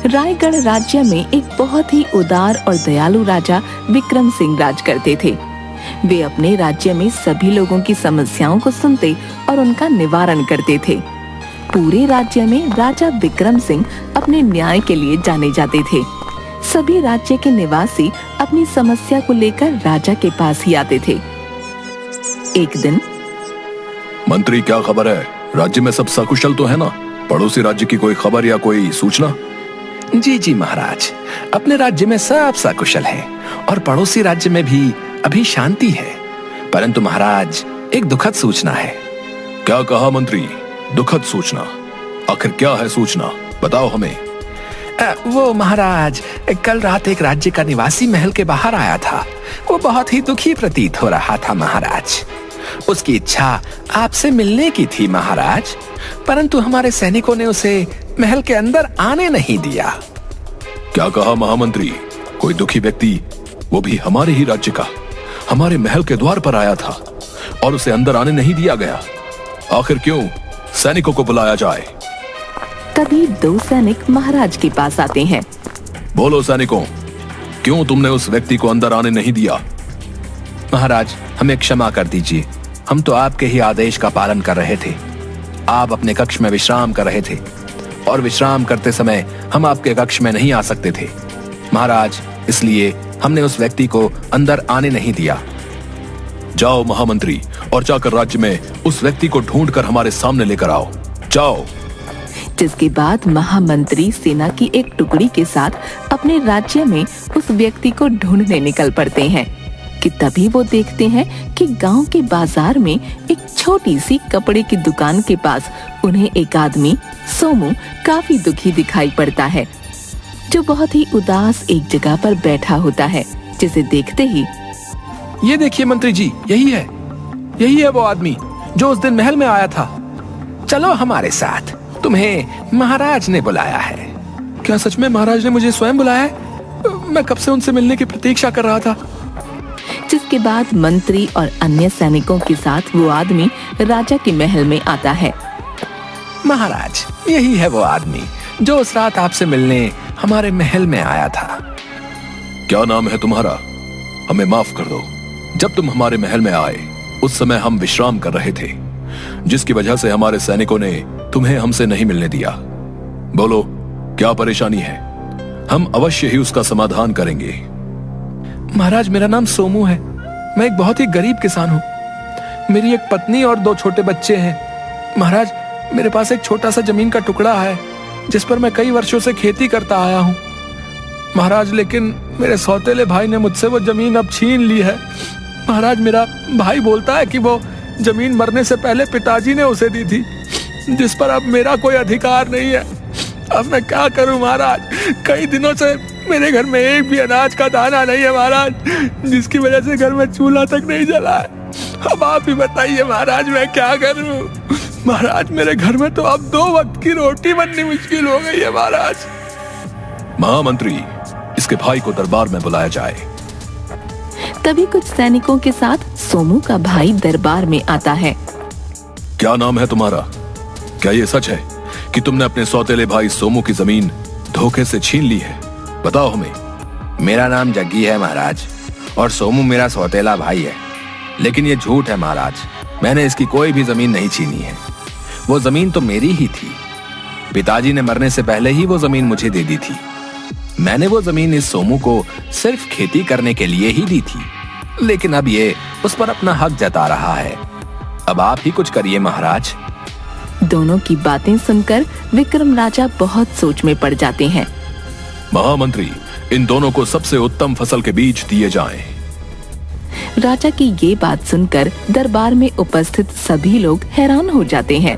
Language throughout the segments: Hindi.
रायगढ़ राज्य में एक बहुत ही उदार और दयालु राजा विक्रम सिंह राज करते थे। वे अपने राज्य में सभी लोगों की समस्याओं को सुनते और उनका निवारण करते थे। पूरे राज्य में राजा विक्रम सिंह अपने न्याय के लिए जाने जाते थे। सभी राज्य के निवासी अपनी समस्या को लेकर राजा के पास ही आते थे। एक दिन, मंत्री, क्या खबर है? राज्य में सब सकुशल तो है ना? पड़ोसी राज्य की कोई खबर या कोई सूचना? जी जी महाराज, अपने राज्य में सब सकुशल है और पड़ोसी राज्य में भी अभी शांति है। परंतु महाराज, एक दुखद सूचना है। क्या कहा मंत्री? दुखद सूचना? आखिर क्या है सूचना? बताओ हमें। वो महाराज, कल रात एक राज्य का निवासी महल के बाहर आया था। वो बहुत ही दुखी प्रतीत हो रहा था महाराज। उसकी इच्छा आपसे मिलने की थी महाराज, परंतु हमारे सैनिकों ने उसे महल के अंदर आने नहीं दिया। क्या कहा महामंत्री? कोई दुखी व्यक्ति, वो भी हमारे ही राज्य का, हमारे महल के द्वार पर आया था और उसे अंदर आने नहीं दिया गया? आखिर क्यों? सैनिकों को बुलाया जाए। तभी 2 सैनिक महाराज के पास आते हैं। बोलो सैनिकों, क्यों तुमने उस व्यक्ति को अंदर आने नहीं दिया? महाराज, हमें क्षमा कर दीजिए। हम तो आपके ही आदेश का पालन कर रहे थे। आप अपने कक्ष में विश्राम कर रहे थे और विश्राम करते समय हम आपके कक्ष में नहीं आ सकते थे महाराज, इसलिए हमने उस व्यक्ति को अंदर आने नहीं दिया। जाओ महामंत्री, और जाकर राज्य में उस व्यक्ति को ढूंढकर हमारे सामने लेकर आओ। जाओ। जिसके बाद महामंत्री सेना की एक टुकड़ी के साथ अपने राज्य में उस व्यक्ति को ढूंढने निकल पड़ते हैं कि तभी वो देखते हैं कि गांव के बाजार में एक छोटी सी कपड़े की दुकान के पास उन्हें एक आदमी सोमू काफी दुखी दिखाई पड़ता है, जो बहुत ही उदास एक जगह पर बैठा होता है। जिसे देखते ही, ये देखिए मंत्री जी, यही है वो आदमी जो उस दिन महल में आया था। चलो हमारे साथ, तुम्हें महाराज ने बुलाया है। क्या सच में महाराज ने मुझे स्वयं बुलाया है? मैं कब से उनसे मिलने की प्रतीक्षा कर रहा था। जिसके बाद मंत्री और अन्य सैनिकों के साथ वो आदमी राजा के महल में आता है। महाराज, यही है वो आदमी जो उस रात आपसे मिलने हमारे महल में आया था। क्या नाम है तुम्हारा? हमें माफ कर दो। जब तुम हमारे महल में आए उस समय हम विश्राम कर रहे थे, जिसकी वजह से हमारे सैनिकों ने तुम्हें हमसे नहीं मिलने दिया। बोलो, क्या परेशानी है? हम अवश्य ही उसका समाधान करेंगे। महाराज, मेरा नाम सोमू है। मैं एक बहुत ही गरीब किसान हूँ। मेरी एक पत्नी और 2 छोटे बच्चे हैं। महाराज, मेरे पास एक छोटा सा जमीन का टुकड़ा है जिस पर मैं कई वर्षों से खेती करता आया हूँ महाराज, लेकिन मेरे सौतेले भाई ने मुझसे वो जमीन अब छीन ली है। महाराज, मेरा भाई बोलता है कि वो जमीन मरने से पहले पिताजी ने उसे दी थी, जिस पर अब मेरा कोई अधिकार नहीं है। अब मैं क्या करूं महाराज? कई दिनों से मेरे घर में एक भी अनाज का दाना नहीं है महाराज, जिसकी वजह से घर में चूल्हा तक नहीं जला है। अब आप ही बताइए महाराज, मैं क्या करूं? महाराज, मेरे घर में तो अब 2 वक्त की रोटी बननी मुश्किल हो गई है महाराज। महामंत्री, इसके भाई को दरबार में बुलाया जाए। तभी कुछ सैनिकों के साथ सोमू का भाई दरबार में आता है। क्या नाम है तुम्हारा? क्या ये सच है कि तुमने अपने सौतेले भाई सोमू की जमीन धोखे से छीन ली है? बताओ हमें। मेरा नाम जग्गी है महाराज, और सोमू मेरा सौतेला भाई है। लेकिन ये झूठ है महाराज, मैंने इसकी कोई भी जमीन नहीं छीनी है। वो जमीन तो मेरी ही थी। पिताजी ने मरने से पहले ही वो जमीन मुझे दे दी थी। मैंने वो जमीन इस सोमू को सिर्फ खेती करने के लिए ही दी थी, लेकिन अब ये उस पर अपना हक जता रहा है। अब आप ही कुछ करिए महाराज। दोनों की बातें सुनकर विक्रम राजा बहुत सोच में पड़ जाते हैं। महामंत्री, इन दोनों को सबसे उत्तम फसल के बीज दिए जाएं। राजा की ये बात सुनकर दरबार में उपस्थित सभी लोग हैरान हो जाते हैं।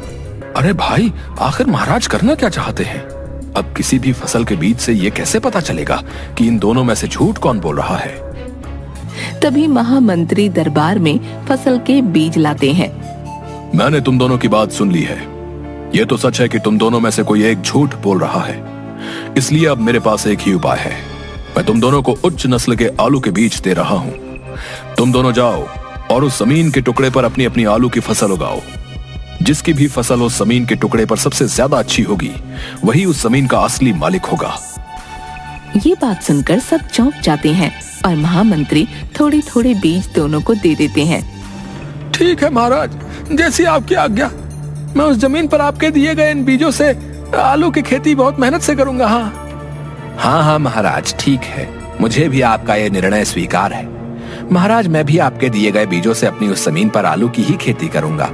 अरे भाई, आखिर महाराज करना क्या चाहते हैं? अब किसी भी फसल के बीज से ये कैसे पता चलेगा कि इन दोनों में से झूठ कौन बोल रहा है? तभी महामंत्री दरबार में फसल के बीज लाते हैं। मैंने तुम दोनों की बात सुन ली है। ये तो सच है कि तुम दोनों में से कोई एक झूठ बोल रहा है, इसलिए अब मेरे पास एक ही उपाय है। मैं तुम दोनों को उच्च नस्ल के आलू के बीज दे रहा हूँ। तुम दोनों जाओ और उस जमीन के टुकड़े पर अपनी अपनी आलू की फसल उगाओ। जिसकी भी फसल उस जमीन के टुकड़े पर सबसे ज्यादा अच्छी होगी, वही उस जमीन का असली मालिक होगा। ये बात सुनकर सब चौंक जाते हैं और महामंत्री थोड़े थोड़े बीज दोनों को दे देते हैं। ठीक है महाराज, जैसी आपकी आज्ञा। मैं उस जमीन पर आपके दिए गए इन बीजों से आलू की खेती बहुत मेहनत से करूंगा। हाँ महाराज, ठीक है, मुझे भी आपका ये निर्णय स्वीकार है। महाराज, मैं भी आपके दिए गए बीजों से अपनी उस जमीन पर आलू की ही खेती करूंगा।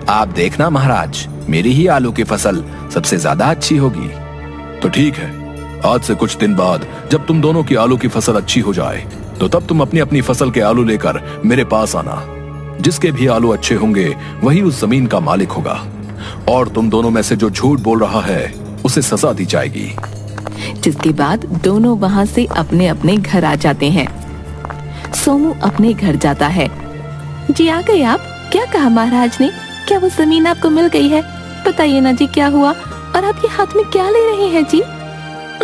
आप देखना महाराज, मेरी ही आलू की फसल सबसे ज्यादा अच्छी होगी। तो ठीक है, आज से कुछ दिन बाद जब तुम दोनों की आलू की फसल अच्छी हो जाए तो तब तुम अपनी अपनी फसल के आलू लेकर मेरे पास आना। जिसके भी आलू अच्छे होंगे वही उस जमीन का मालिक होगा, और तुम दोनों में से जो झूठ बोल रहा है उसे सजा दी जाएगी। जिसके बाद दोनों वहाँ से अपने अपने घर आ जाते हैं। सोमू अपने घर जाता है। जी आ गए आप? क्या कहा महाराज ने? क्या वो जमीन आपको मिल गई है? बताइए ना जी, क्या हुआ? और आप ये हाथ में क्या ले रहे हैं जी?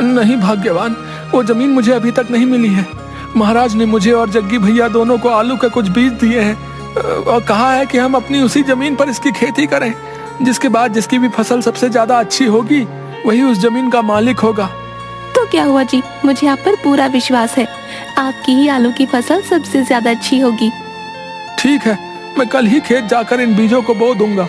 नहीं भाग्यवान, वो जमीन मुझे अभी तक नहीं मिली है। महाराज ने मुझे और जग्गी भैया दोनों को आलू के कुछ बीज दिए हैं और कहा है कि हम अपनी उसी जमीन पर इसकी खेती करें। जिसके बाद जिसकी भी फसल सबसे ज्यादा अच्छी होगी वही उस जमीन का मालिक होगा। तो क्या हुआ जी, मुझे आप पर पूरा विश्वास है। आपकी ही आलू की फसल सबसे ज्यादा अच्छी होगी। ठीक है, मैं कल ही खेत जाकर इन बीजों को बो दूंगा।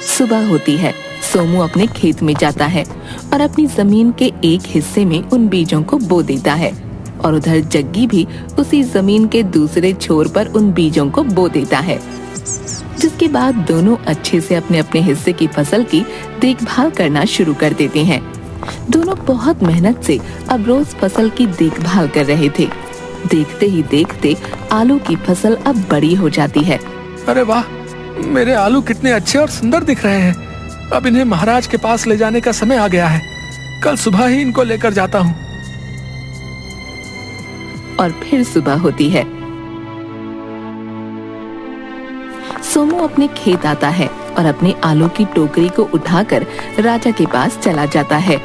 सुबह होती है। सोमू अपने खेत में जाता है और अपनी जमीन के एक हिस्से में उन बीजों को बो देता है, और उधर जग्गी भी उसी जमीन के दूसरे छोर पर उन बीजों को बो देता है। जिसके बाद दोनों अच्छे से अपने अपने हिस्से की फसल की देखभाल करना शुरू कर देते हैं। दोनों बहुत मेहनत से अब रोज फसल की देखभाल कर रहे थे। देखते ही देखते आलू की फसल अब बड़ी हो जाती है। अरे वाह, मेरे आलू कितने अच्छे और सुंदर दिख रहे हैं। अब इन्हें महाराज के पास ले जाने का समय आ गया है। कल सुबह ही इनको लेकर जाता हूँ। और फिर सुबह होती है। सोमू अपने खेत आता है और अपने आलू की टोकरी को उठाकर राजा के पास चला जाता है।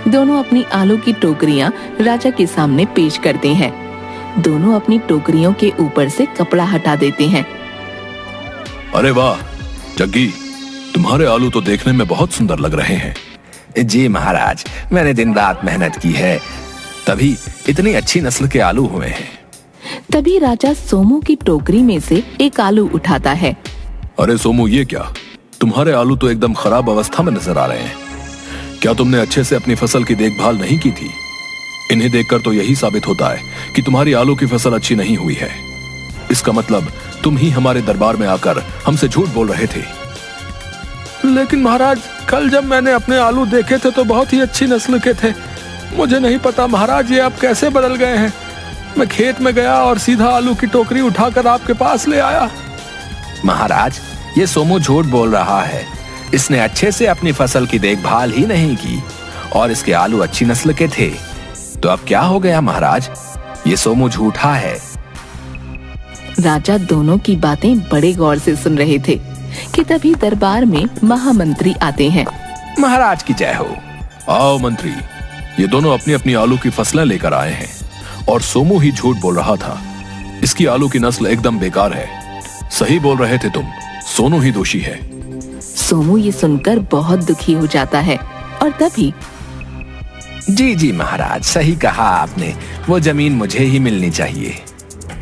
दोनों अपनी आलू की टोकरियां राजा के सामने पेश करते हैं। दोनों अपनी टोकरियों के ऊपर से कपड़ा हटा देते हैं। अरे वाह जग्गी, तुम्हारे आलू तो देखने में बहुत सुंदर लग रहे हैं। जी महाराज, मैंने दिन रात मेहनत की है, तभी इतनी अच्छी नस्ल के आलू हुए हैं। तभी राजा सोमू की टोकरी में से एक आलू उठाता है। अरे सोमू, ये क्या? तुम्हारे आलू तो एकदम खराब अवस्था में नजर आ रहे हैं। क्या तुमने अच्छे से अपनी फसल की देखभाल नहीं की थी? इन्हें देखकर तो यही साबित होता है कि तुम्हारी आलू की फसल अच्छी नहीं हुई है। इसका मतलब तुम ही हमारे दरबार में आकर हमसे झूठ बोल रहे थे। लेकिन महाराज, कल जब मैंने अपने आलू देखे थे तो बहुत ही अच्छी नस्ल के थे। मुझे नहीं पता महाराज ये अब कैसे बदल गए हैं। मैं खेत में गया और सीधा आलू की टोकरी उठाकर आपके पास ले आया। महाराज, ये सोमू झूठ बोल रहा है। इसने अच्छे से अपनी फसल की देखभाल ही नहीं की और इसके आलू अच्छी नस्ल के थे। तो अब क्या हो गया महाराज? ये सोमू झूठा है। राजा दोनों की बातें बड़े गौर से सुन रहे थे कि तभी दरबार में महामंत्री आते हैं। महाराज की जय हो। आओ मंत्री, ये दोनों अपनी अपनी आलू की फसलें लेकर आए हैं और सोमू ही झूठ बोल रहा था। इसकी आलू की नस्ल एकदम बेकार है। सही बोल रहे थे तुम, सोनू ही दोषी है। सोमू ये सुनकर बहुत दुखी हो जाता है और तभी जी महाराज, सही कहा आपने। वो जमीन मुझे ही मिलनी चाहिए।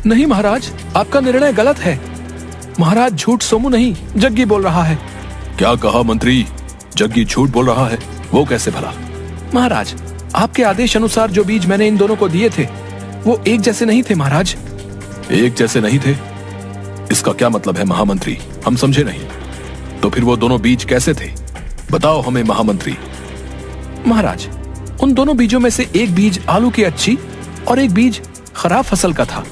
नहीं महाराज, आपका निर्णय गलत है। महाराज, झूठ सोमू नहीं जग्गी बोल रहा है। क्या कहा मंत्री? जग्गी झूठ बोल रहा है? वो कैसे भला? महाराज, आपके आदेश अनुसार जो बीज मैंने इन दोनों को दिए थे वो एक जैसे नहीं थे महाराज। एक जैसे नहीं थे? इसका क्या मतलब है महामंत्री? हम समझे नहीं। तो फिर वो दोनों बीज कैसे थे? बताओ हमें महामंत्री। महाराज, उन दोनों बीजों में से एक बीज आलू की अच्छी और एक बीज खराब फसल का था,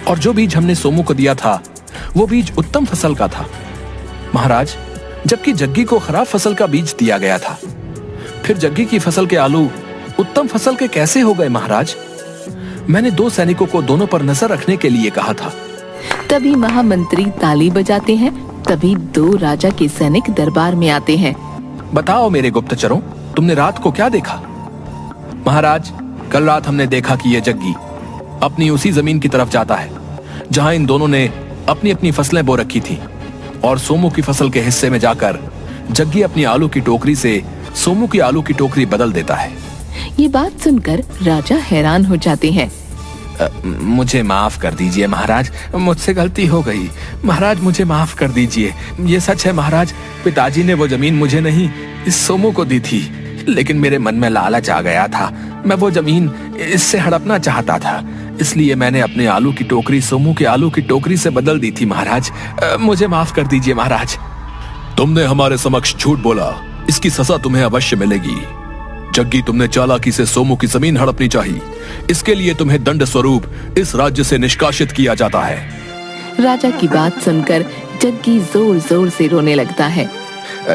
और जो बीज हमने सोमू को दिया था वो बीज उत्तम फसल का था। महाराज, जबकि जग्गी को खराब फसल का बीज दिया गया था, फिर जग्गी की फसल के आलू उत्तम फसल के कैसे हो गए महाराज? मैंने 2 सैनिकों को दोनों पर नजर रखने के लिए कहा था। तभी महामंत्री ताली बजाते हैं। तभी 2 राजा के सैनिक दरबार में आते हैं। बताओ मेरे गुप्तचरों, तुमने रात को क्या देखा? महाराज, कल रात हमने देखा कि यह जग्गी अपनी उसी जमीन की तरफ जाता है जहां इन दोनों ने अपनी अपनी फसलें बो रखी थी, और सोमू की फसल के हिस्से में जाकर जग्गी अपनी आलू की टोकरी से सोमू की आलू की टोकरी बदल देता है। ये बात सुनकर राजा हैरान हो जाते हैं। मुझे माफ कर दीजिए महाराज, मुझसे गलती हो गई। महाराज मुझे माफ कर दीजिए। ये सच है महाराज, पिताजी ने वो जमीन मुझे नहीं, इस सोमू को दी थी। लेकिन मेरे मन में लालच आ गया था, मैं वो जमीन इससे हड़पना चाहता था, इसलिए मैंने अपने आलू की टोकरी सोमू के आलू की टोकरी से बदल दी थी महाराज। मुझे माफ कर दीजिए महाराज। तुमने हमारे समक्ष झूठ बोला, इसकी सजा तुम्हें अवश्य मिलेगी। जग्गी, तुमने चालाकी से सोमू की जमीन हड़पनी चाहिए, इसके लिए तुम्हें दंड स्वरूप इस राज्य से निष्कासित किया जाता है। राजा की बात सुनकर जग्गी जोर जोर से रोने लगता है।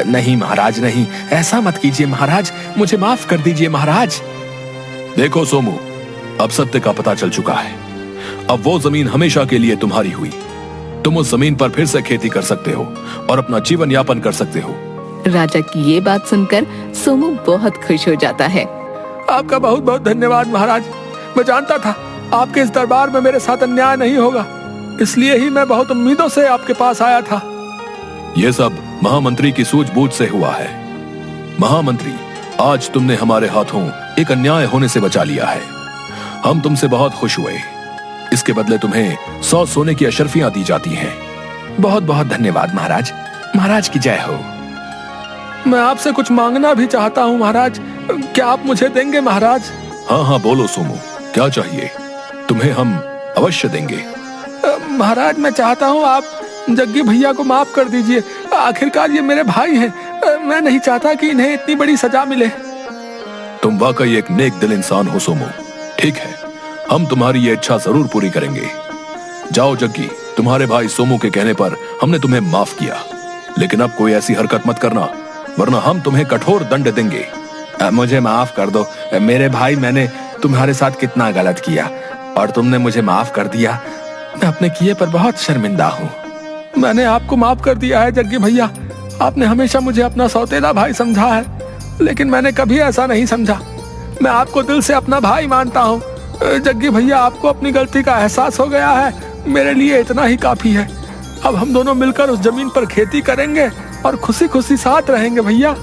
नहीं महाराज नहीं, ऐसा मत कीजिए महाराज, मुझे माफ कर दीजिए महाराज। देखो सोमू, अब सत्य का पता चल चुका है। अब वो जमीन हमेशा के लिए तुम्हारी हुई। तुम उस जमीन पर फिर से खेती कर सकते हो और अपना जीवन यापन कर सकते हो। राजा की ये बात सुनकर सोमू बहुत खुश हो जाता है। आपका बहुत बहुत धन्यवाद महाराज। मैं जानता था आपके इस दरबार में मेरे साथ अन्याय नहीं होगा, इसलिए ही मैं बहुत उम्मीदों से आपके पास आया था। ये सब महामंत्री की सूझबूझ से हुआ है। महामंत्री, आज तुमने हमारे हाथों एक अन्याय होने से बचा लिया है। हम तुमसे बहुत खुश हुए। इसके बदले तुम्हें 100 सोने की अशर्फियां दी जाती हैं। बहुत बहुत धन्यवाद महाराज, महाराज की जय हो। मैं आपसे कुछ मांगना भी चाहता हूँ महाराज, क्या आप मुझे देंगे महाराज? हाँ हाँ बोलो सोमू, क्या चाहिए? तुम्हें हम अवश्य देंगे। महाराज मैं चाहता हूँ आप जग्गी भैया को माफ कर दीजिए। आखिरकार ये मेरे भाई हैं, मैं नहीं चाहता कि इन्हें इतनी बड़ी सजा मिले। तुम वाकई एक नेक दिल इंसान हो सोमू। ठीक है, हम तुम्हारी ये इच्छा जरूर पूरी करेंगे। जाओ जग्गी, तुम्हारे भाई सोमू के कहने पर हमने तुम्हें माफ किया, लेकिन अब कोई ऐसी हरकत मत करना, वरना हम तुम्हें कठोर दंड देंगे। मुझे माफ कर दो मेरे भाई, मैंने तुम्हारे साथ कितना गलत किया और तुमने मुझे माफ कर दिया। मैं अपने किए पर बहुत शर्मिंदा हूँ। मैंने आपको माफ कर दिया है जग्गी भैया। आपने हमेशा मुझे अपना सौतेला भाई समझा है, लेकिन मैंने कभी ऐसा नहीं समझा। मैं आपको दिल से अपना भाई मानता हूँ। जग्गी भैया, आपको अपनी गलती का एहसास हो गया है, मेरे लिए इतना ही काफी है। अब हम दोनों मिलकर उस जमीन पर खेती करेंगे और खुशी खुशी साथ रहेंगे भैया।